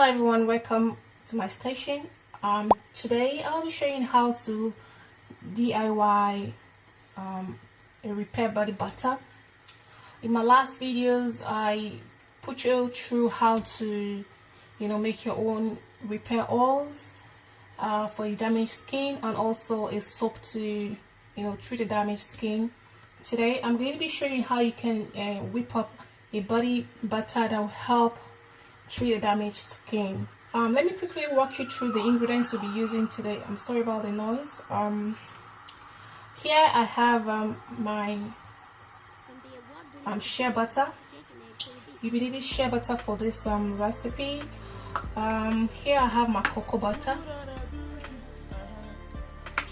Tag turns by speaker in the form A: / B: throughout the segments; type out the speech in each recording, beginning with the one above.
A: Hello everyone, welcome to my station. Today I'll be showing how to DIY a repair body butter. In my last videos I put you through how to make your own repair oils for your damaged skin, and also a soap to treat the damaged skin. Today I'm going to be showing how you can whip up a body butter that will help treat the damaged skin. Let me quickly walk you through the ingredients we'll be using today. I'm sorry about the noise. Here I have my shea butter. You'll be needing shea butter for this recipe. Here I have my cocoa butter.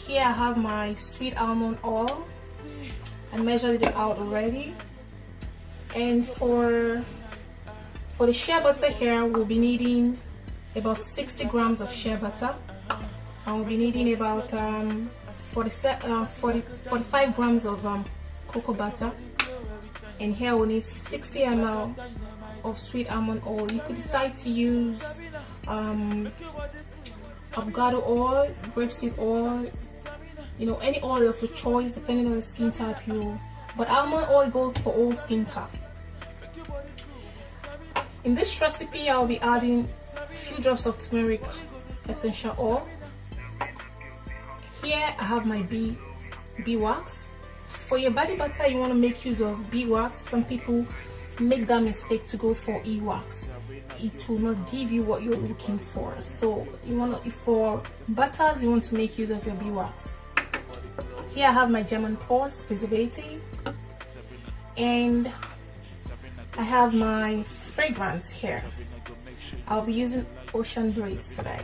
A: Here I have my sweet almond oil. I measured it out already. And for the shea butter here, we'll be needing about 60 grams of shea butter, and we'll be needing about 45 grams of cocoa butter. And here we'll need 60 ml of sweet almond oil. You could decide to use avocado oil, grapeseed oil, any oil of your choice depending on the skin type but almond oil goes for all skin type. In this recipe I'll be adding a few drops of turmeric essential oil. Here I have my beeswax. For your body butter you want to make use of beeswax. Some people make that mistake to go for e-wax. It will not give you what you're looking for. So for butters you want to make use of your beeswax. Here I have my German pores preservative, and I have my fragrance here. I'll be using Ocean Breeze today.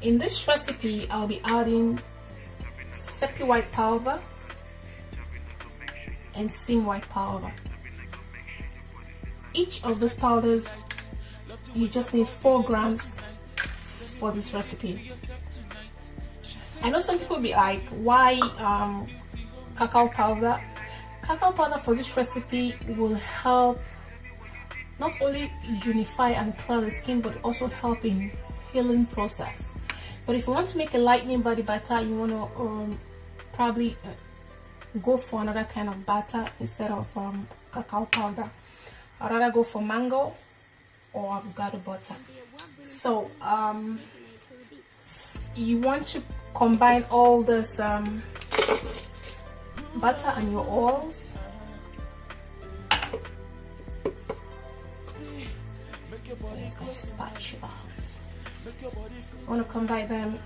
A: In this recipe I'll be adding sepia white powder and seam white powder. Each of these powders you just need 4 grams for this recipe. I know some people will be like, why cacao powder? Cacao powder for this recipe will help not only unify and clear the skin, but also help in healing process. But if you want to make a lightening body butter, you want to probably go for another kind of butter instead of cacao powder. I'd rather go for mango or avocado butter. So you want to combine all this butter and your oils. There's my spatula. I want to combine them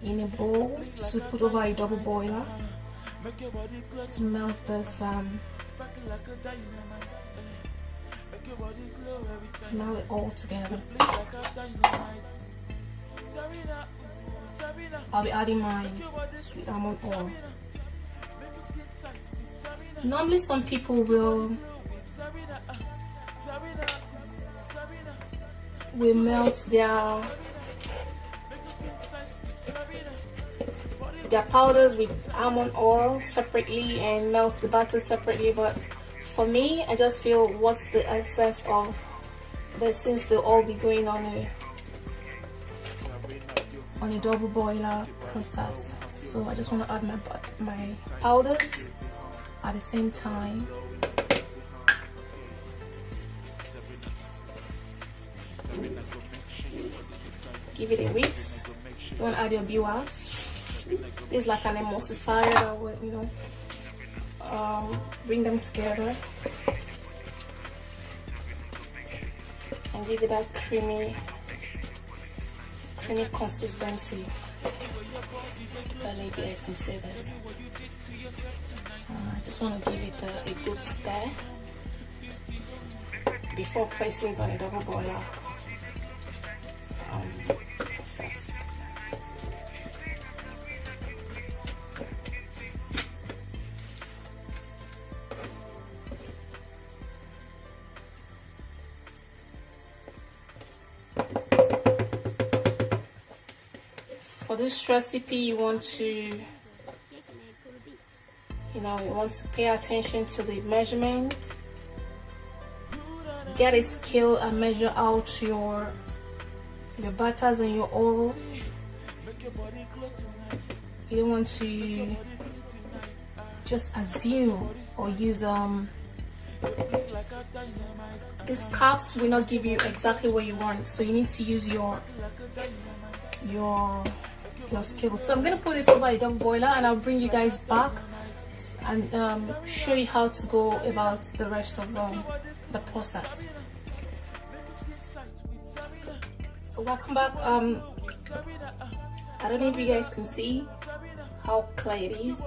A: in a bowl to put over a double boiler to melt this to melt it all together. I'll be adding my sweet almond oil. Normally some people will melt their powders with almond oil separately and melt the butter separately, but for me I just feel what's the essence of this, since they'll all be going on a double boiler process. So I just want to add my powders at the same time. Give it a whisk. You want to add your beeswax. This is like an emulsifier that will bring them together and give it that creamy consistency. I don't know if you guys can see this. I just want to give it a good stir before placing it on a double boiler process. For this recipe you want to you want to pay attention to the measurement get a scale and measure out your butters and your oil. You don't want to just assume or use these cups will not give you exactly what you want, so you need to use your scale. So I'm gonna put this over a double boiler, and I'll bring you guys back and show you how to go about the rest of the process. So welcome back. I don't know if you guys can see how clear it is.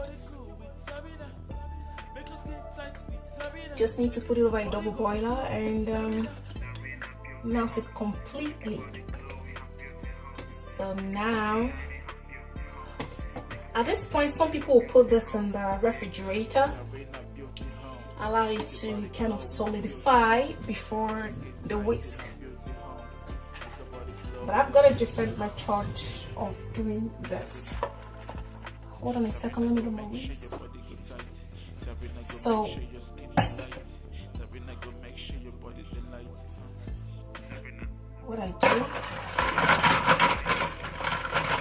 A: Just need to put it over a double boiler and melt it completely. So now, at this point, some people will put this in the refrigerator, allow it to kind of solidify before the whisk. But I've got a different method of doing this. Hold on a second, let me get my whisk. So what I do,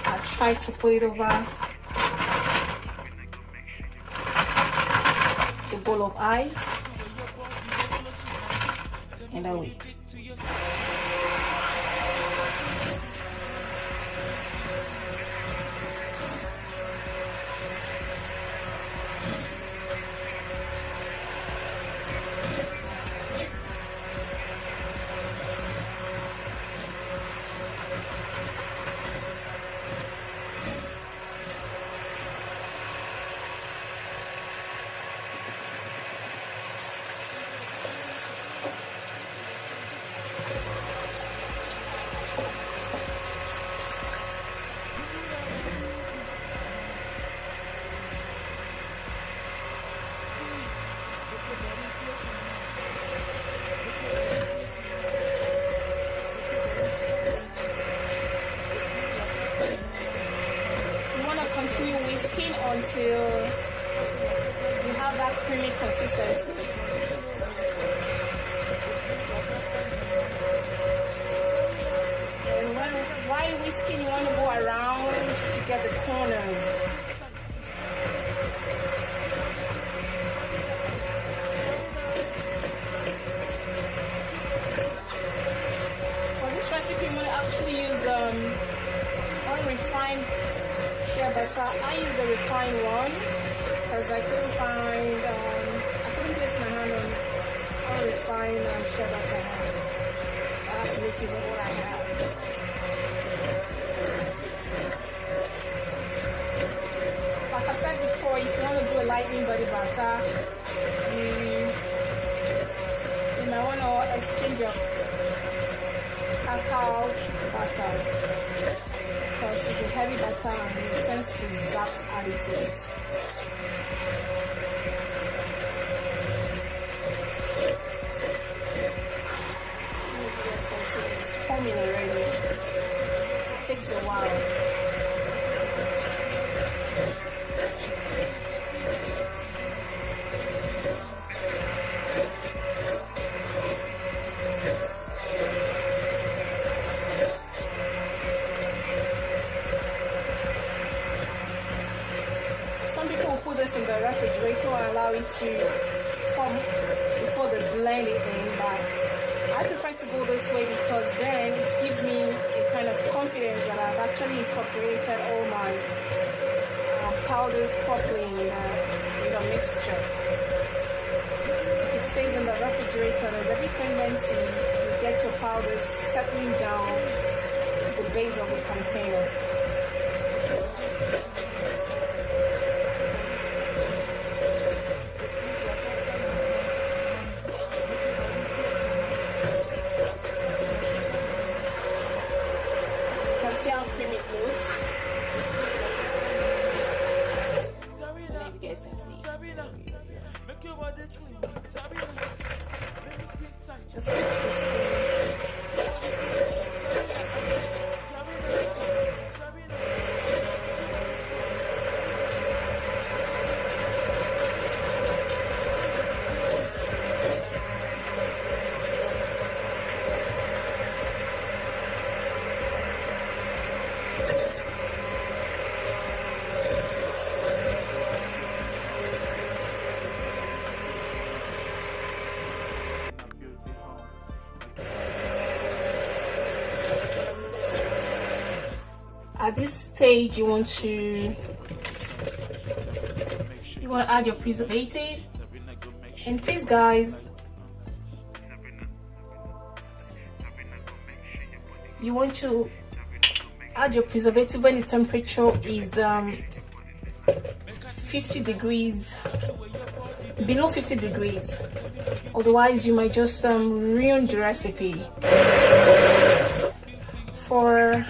A: I try to put it over the bowl of ice and I wait. Until you have that creamy consistency. And while whisking, you want to go around to get the corners. For this recipe, I'm going to actually use unrefined butter. I use the refined one because I couldn't find, I couldn't place my hand on unrefined shea butter. I have to make use of what I have. Like I said before, if you want to do a lightning body butter, you might want to exchange your cacao butter, because it's a heavy butter and it tends to zap additives. You guys can see it's foaming already. It takes a while. In the refrigerator and allow it to come before they blend it in, but I prefer to go this way because then it gives me a kind of confidence that I've actually incorporated all my powders properly in the mixture. If it stays in the refrigerator, there's every tendency you get your powders settling down the base of the container. See how creamy it looks. Maybe you guys can see. Just like this. At this stage, you want to add your preservative. And please, guys, you want to add your preservative when the temperature is 50 degrees, below 50 degrees. Otherwise, you might just ruin the recipe. For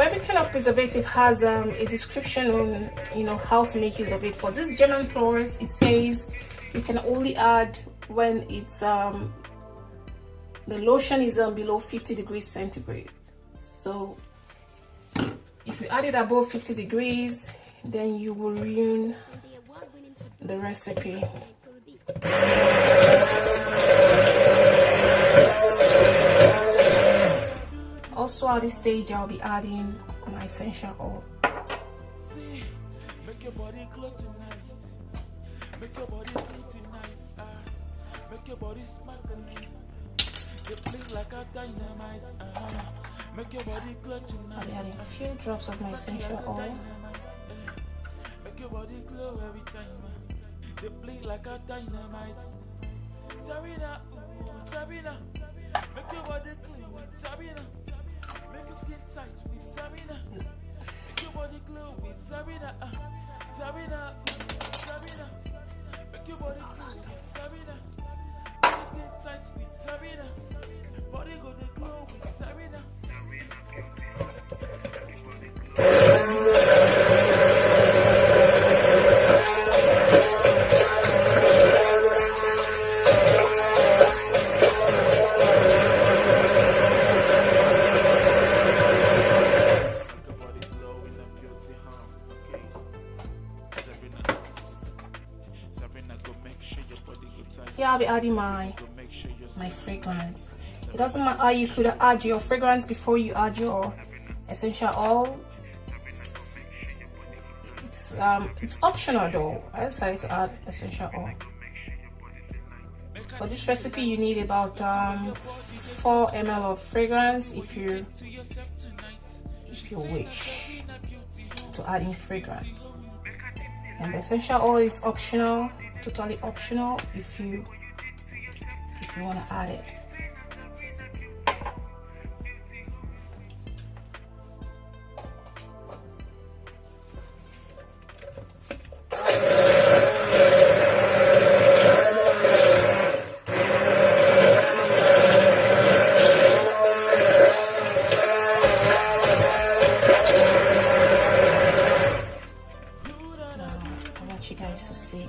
A: every kind of preservative has a description on how to make use of it. For this German florist, it says you can only add when it's the lotion is below 50 degrees centigrade. So if you add it above 50 degrees, then you will ruin the recipe. Also at this stage, I'll be adding my essential oil.
B: Make your body glow tonight. Make your body clean tonight. Make your body sparkling. You blink like a dynamite. Make your body glow tonight.
A: I'll be adding a few drops of my essential oil.
B: Make your body glow every time. You blink like a dynamite. Sabina, Sabina. Make your body clean with Sabina. Make your skin tight with Sabina. Make your body glow with Sabina. Sabina, Sabina. Make your body glow with Sabina. Make your skin tight with Sabina. Body go to glow with Sabina.
A: Here I'll be adding my fragrance. It doesn't matter, you could add your fragrance before you add your essential oil. It's optional though. I decided to add essential oil. For this recipe, you need about 4 ml of fragrance if you wish to add in fragrance. And the essential oil is optional, totally optional if you want to add it.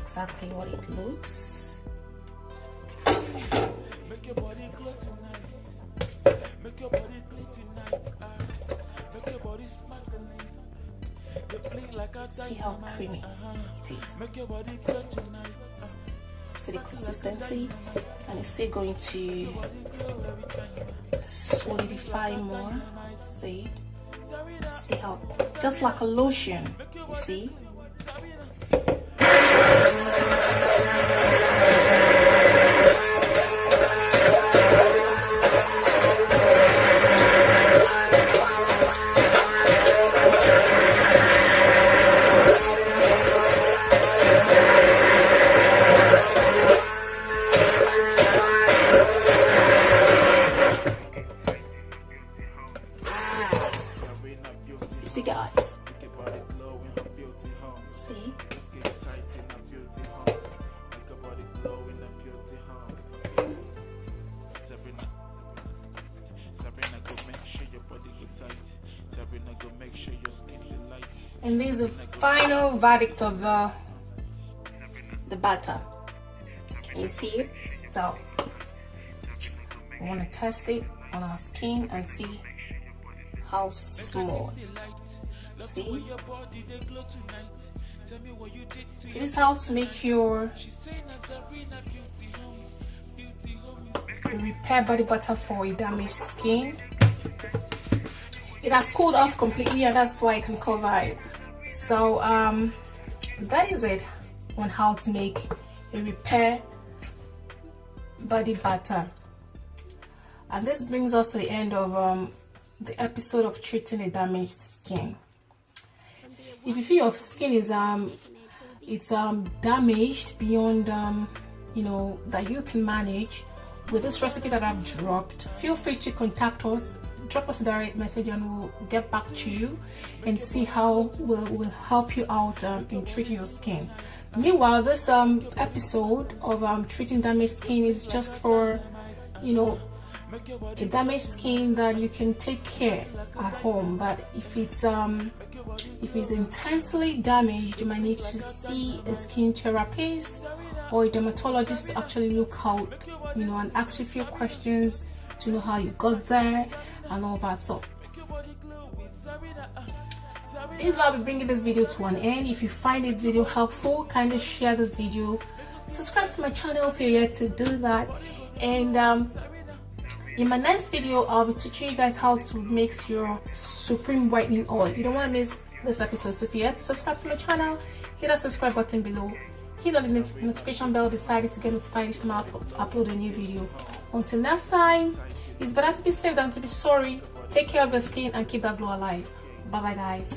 A: Exactly what it looks.
B: Make your body glow tonight. Make your body clean tonight. Make your body sparkling. You blink like a
A: see how creamy it is.
B: Make your body glow tonight.
A: See the consistency, and it's still going to solidify more. See how, just like a lotion, you see. You see, guys. See? And this is the final verdict of the batter. Can you see it? So we want to test it on our skin and see how smooth. See? So this is how to make your repair body butter for a damaged skin. It has cooled off completely, and that's why I can cover it. So that is it on how to make a repair body butter. And this brings us to the end of the episode of treating a damaged skin. If you feel your skin is damaged beyond you know, that you can manage with this recipe that I've dropped, feel free to contact us. Drop us a direct message and we'll get back to you and see how we'll help you out in treating your skin. Meanwhile, this episode of treating damaged skin is just for, you know, a damaged skin that you can take care at home. But if it's intensely damaged, you might need to see a skin therapist or a dermatologist to actually look out, you know, and ask you a few questions to know how you got there and all that. So this is why I'll be bringing this video to an end. If you find this video helpful, kindly share this video, subscribe to my channel if you're yet to do that, and in my next video I'll be teaching you guys how to mix your supreme whitening oil. You don't want to miss this episode, so if you're yet to subscribe to my channel, hit that subscribe button below, hit on the notification bell beside it to get notified each time I upload a new video. Until next time, it's better to be safe than to be sorry. Take care of your skin and keep that glow alive. Bye bye guys.